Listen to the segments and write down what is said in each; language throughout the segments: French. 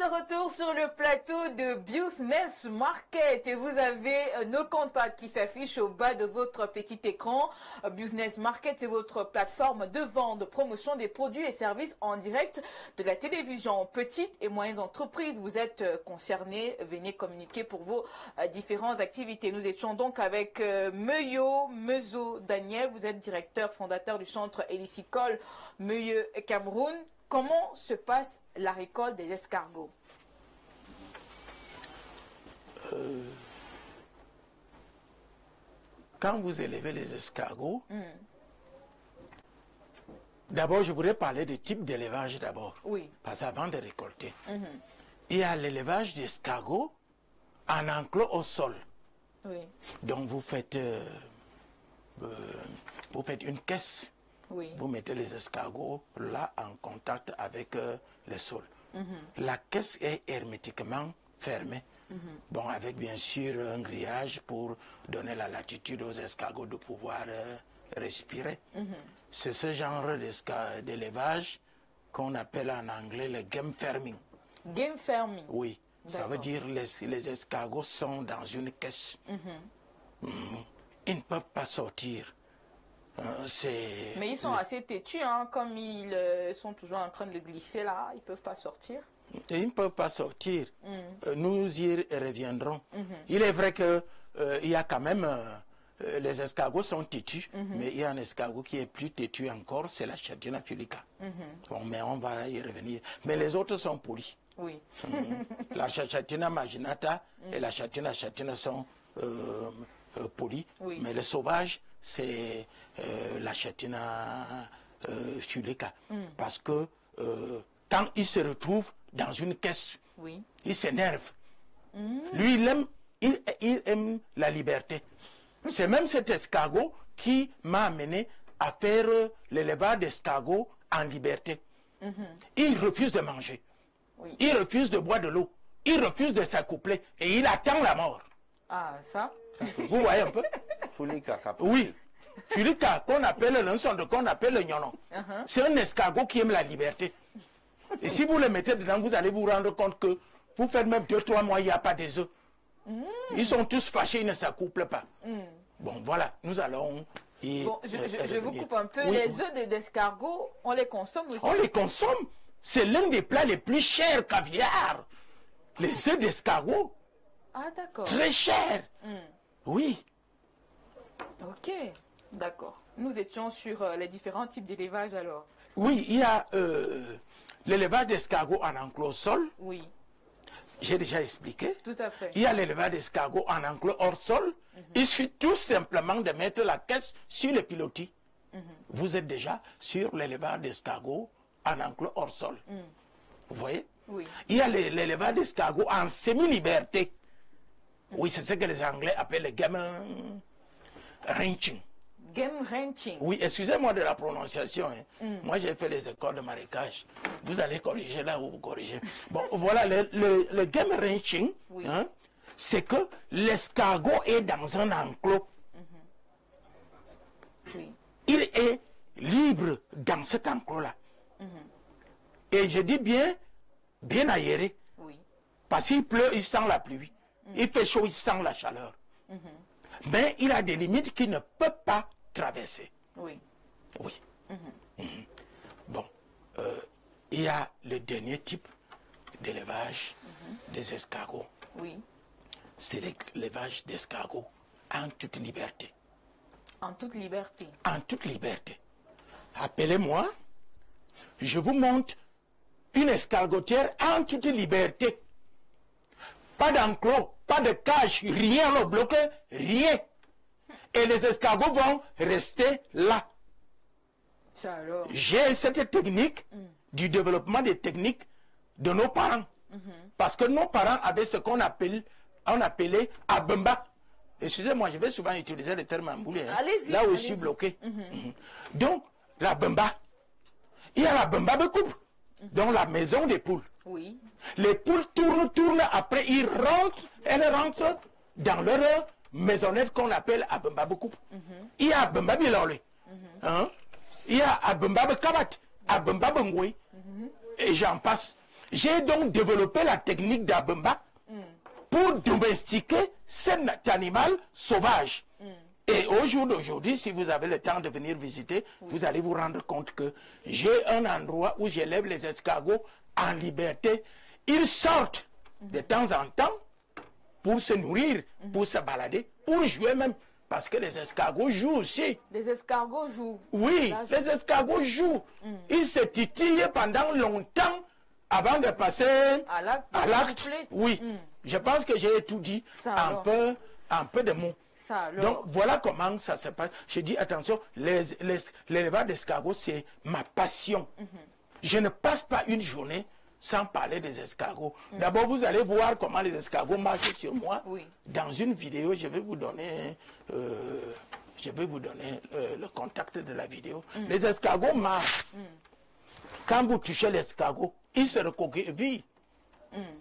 de retour sur le plateau de Business Market et vous avez nos contacts qui s'affichent au bas de votre petit écran. Business Market, c'est votre plateforme de vente, de promotion des produits et services en direct de la télévision. Petites et moyennes entreprises, vous êtes concernés, venez communiquer pour vos différentes activités. Nous étions donc avec Mezo Daniel, vous êtes directeur fondateur du centre hélicicole Meyeux Cameroun. Comment se passe la récolte des escargots? Quand vous élevez les escargots, d'abord je voudrais parler du type d'élevage d'abord. Oui. Parce qu'avant de récolter, il y a l'élevage d'escargots en enclos au sol. Oui. Donc vous faites une caisse. Oui. Vous mettez les escargots là en contact avec le sol. La caisse est hermétiquement fermée. Bon, avec bien sûr un grillage pour donner la latitude aux escargots de pouvoir respirer. C'est ce genre d'élevage qu'on appelle en anglais le game farming. Game farming. Oui, ça veut dire les escargots sont dans une caisse. Ils ne peuvent pas sortir. Mais ils sont assez têtus, hein, comme ils sont toujours en train de glisser là, ils ne peuvent pas sortir. Et ils ne peuvent pas sortir. Nous y reviendrons. Il est vrai que il y a quand même les escargots sont têtus, mais il y a un escargot qui est plus têtu encore, c'est la Chatina fulica. Bon, mais on va y revenir. Mais les autres sont polis. Oui. La Chatina marginata et la Chatina sont polis, oui. mais le sauvage, c'est la Chatina fulica. Parce que quand il se retrouve dans une caisse, oui. il s'énerve. Lui, il aime la liberté. C'est même cet escargot qui m'a amené à faire l'élevage d'escargots en liberté. Il refuse de manger. Oui. Il refuse de boire de l'eau. Il refuse de s'accoupler. Et il attend la mort. Ah, ça? Vous voyez un peu? Fulica, Oui. Fulica, qu'on appelle le nsonde, qu'on appelle le gnonon. C'est un escargot qui aime la liberté. Et si vous le mettez dedans, vous allez vous rendre compte que vous faites même 2-3 mois, il n'y a pas des œufs. Ils sont tous fâchés, ils ne s'accouplent pas. Bon, voilà, nous allons... Bon, je vous coupe un peu. Oui, les œufs d'escargot, on les consomme aussi? On les consomme. C'est l'un des plats les plus chers, caviar. Les œufs d'escargot. Ah, d'accord. Très chers. Oui. Ok, d'accord. Nous étions sur les différents types d'élevage alors. Oui, il y a l'élevage d'escargots en enclos sol. Oui. J'ai déjà expliqué. Tout à fait. Il y a l'élevage d'escargots en enclos hors sol. Il suffit tout simplement de mettre la caisse sur le pilotis. Vous êtes déjà sur l'élevage d'escargots en enclos hors sol. Vous voyez? Oui. Il y a l'élevage d'escargots en semi-liberté. Oui, c'est ce que les Anglais appellent le game ranching. Game ranching. Oui, excusez-moi de la prononciation. Moi, j'ai fait les écoles de marécage. Vous allez corriger là où vous corrigez. Bon, voilà, le game ranching, oui. Hein, c'est que l'escargot est dans un enclos. Oui. Il est libre dans cet enclos-là. Et je dis bien aéré. Oui. Parce qu'il pleut, il sent la pluie. Il fait chaud, il sent la chaleur. Mais il a des limites qu'il ne peut pas traverser. Oui. Oui. Bon, il y a le dernier type d'élevage des escargots. Oui. C'est l'élevage d'escargots en toute liberté. En toute liberté. En toute liberté. Appelez-moi, je vous montre une escargotière en toute liberté. Pas d'enclos, pas de cage, rien ne bloque, rien. Et les escargots vont rester là. Ça alors. J'ai cette technique du développement des techniques de nos parents. Parce que nos parents avaient ce qu'on appelait abemba. Excusez-moi, je vais souvent utiliser le terme amboulé. Allez-y. Là où je suis bloqué. Donc, la bemba. Il y a la bemba de coupe. Donc, la maison des poules. Oui. Les poules tournent, après elles rentrent dans leur maisonnette qu'on appelle Abemba Coupe. Il y a Abemba Bilole. Il y a Abemba Kabat, Abemba Ngwe. Et j'en passe. J'ai donc développé la technique d'Abemba pour domestiquer cet animal sauvage. Et au jour d'aujourd'hui, si vous avez le temps de venir visiter, vous allez vous rendre compte que j'ai un endroit où j'élève les escargots en liberté. Ils sortent de temps en temps pour se nourrir, pour se balader, pour jouer même. Parce que les escargots jouent aussi. Les escargots jouent. Oui, les escargots jouent. Ils se titillent pendant longtemps avant de passer à l'acte. Oui, je pense que j'ai tout dit un peu de mots. Donc voilà comment ça se passe. Je dis attention, l'élevage d'escargots, c'est ma passion. Je ne passe pas une journée sans parler des escargots. D'abord, vous allez voir comment les escargots marchent sur moi. Dans une vidéo, je vais vous donner, le contact de la vidéo. Les escargots marchent. Quand vous touchez l'escargot, il se recroqueville.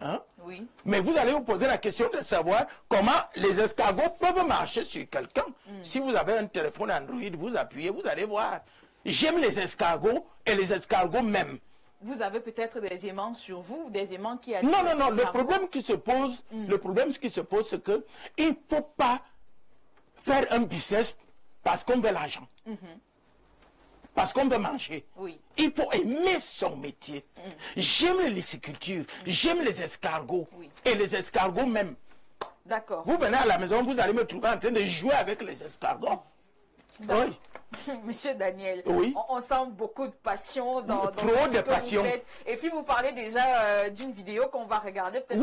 Hein? Oui. Mais vous allez vous poser la question de savoir comment les escargots peuvent marcher sur quelqu'un. Si vous avez un téléphone Android, vous appuyez, vous allez voir. J'aime les escargots et les escargots même. Vous avez peut-être des aimants sur vous, des aimants qui Non, non, non. Le problème qui se pose, c'est que il ne faut pas faire un business parce qu'on veut l'argent. Parce qu'on veut manger. Il faut aimer son métier. J'aime les licicultures, j'aime les escargots et les escargots même. D'accord. Vous venez à la maison, vous allez me trouver en train de jouer avec les escargots. Oui. Monsieur Daniel, oui. on sent beaucoup de passion dans trop de passion. Et puis vous parlez déjà d'une vidéo qu'on va regarder peut-être.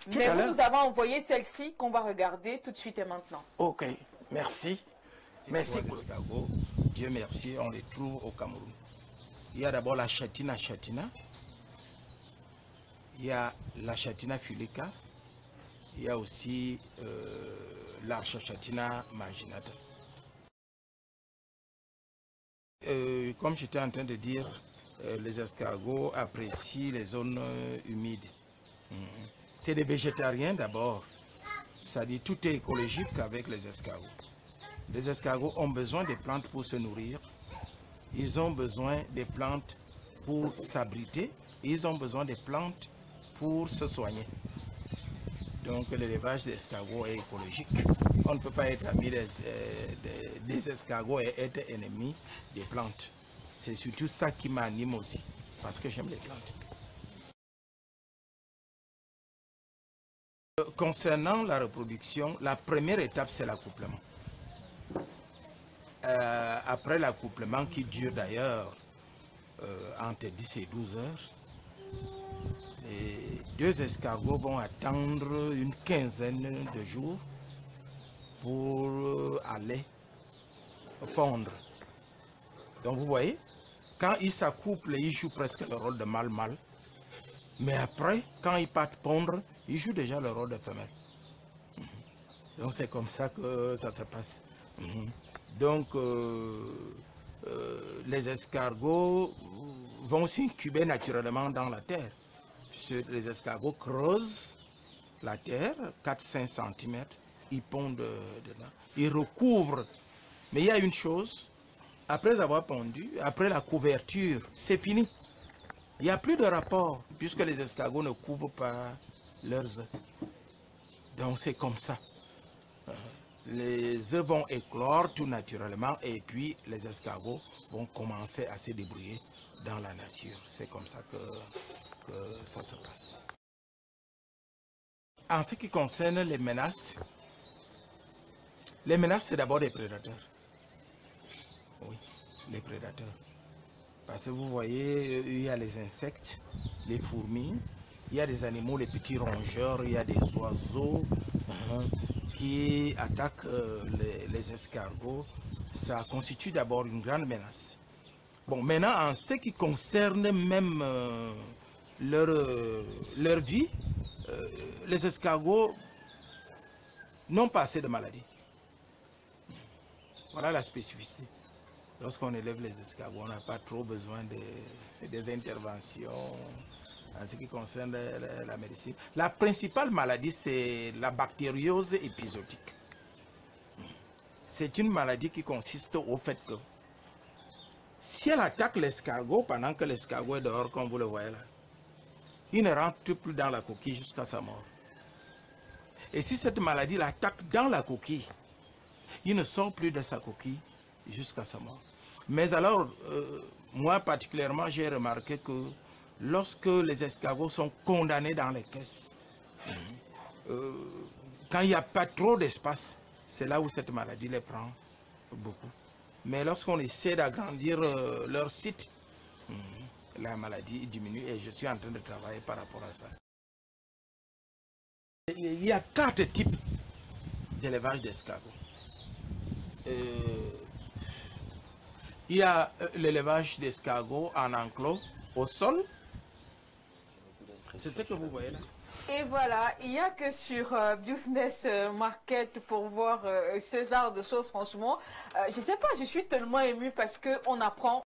Mais vous nous avez envoyé celle-ci qu'on va regarder tout de suite et maintenant. Ok, merci. Merci. Dieu merci, on les trouve au Cameroun. Il y a d'abord la Chatina chatina, il y a la Chatina fulica, il y a aussi la Chatina marginata. Comme j'étais en train de dire, les escargots apprécient les zones humides. C'est des végétariens d'abord, c'est-à-dire tout est écologique avec les escargots. Les escargots ont besoin des plantes pour se nourrir, ils ont besoin des plantes pour s'abriter, ils ont besoin des plantes pour se soigner. Donc l'élevage des escargots est écologique. On ne peut pas être ami des escargots et être ennemi des plantes. C'est surtout ça qui m'anime aussi, parce que j'aime les plantes. Concernant la reproduction, la première étape c'est l'accouplement. Après l'accouplement qui dure d'ailleurs entre 10 et 12 heures, les deux escargots vont attendre une quinzaine de jours pour aller pondre. Donc vous voyez, quand ils s'accouplent, ils jouent presque le rôle de mâle-mâle. Mais après, quand ils partent pondre, ils jouent déjà le rôle de femelle. Donc c'est comme ça que ça se passe. Donc les escargots vont s'incuber naturellement dans la terre. Les escargots creusent la terre, 4-5 cm, ils pondent dedans, ils recouvrent. Mais il y a une chose, après avoir pondu, après la couverture, c'est fini. Il n'y a plus de rapport, puisque les escargots ne couvrent pas leurs œufs. Donc c'est comme ça. Les œufs vont éclore tout naturellement et puis les escargots vont commencer à se débrouiller dans la nature. C'est comme ça que ça se passe. En ce qui concerne les menaces c'est d'abord des prédateurs. Oui, les prédateurs. Parce que vous voyez, il y a les insectes, les fourmis, il y a des animaux, les petits rongeurs, il y a des oiseaux qui attaquent les escargots. Ça constitue d'abord une grande menace. Bon, maintenant, en ce qui concerne même leur vie, les escargots n'ont pas assez de maladies. Voilà la spécificité. Lorsqu'on élève les escargots, on n'a pas trop besoin des interventions en ce qui concerne la médecine. La principale maladie, c'est la bactériose épisodique. C'est une maladie qui consiste au fait que si elle attaque l'escargot pendant que l'escargot est dehors, comme vous le voyez là, il ne rentre plus dans la coquille jusqu'à sa mort. Et si cette maladie l'attaque dans la coquille, il ne sort plus de sa coquille jusqu'à sa mort. Mais alors, moi particulièrement, j'ai remarqué que lorsque les escargots sont condamnés dans les caisses, quand il n'y a pas trop d'espace, c'est là où cette maladie les prend beaucoup. Mais lorsqu'on essaie d'agrandir leur site, la maladie diminue et je suis en train de travailler par rapport à ça. Il y a 4 types d'élevage d'escargots. Il y a l'élevage d'escargots en enclos au sol. C'est ce que vous voyez là. Et voilà, il n'y a que sur Business Market pour voir ce genre de choses, franchement. Je ne sais pas, je suis tellement émue parce qu'on apprend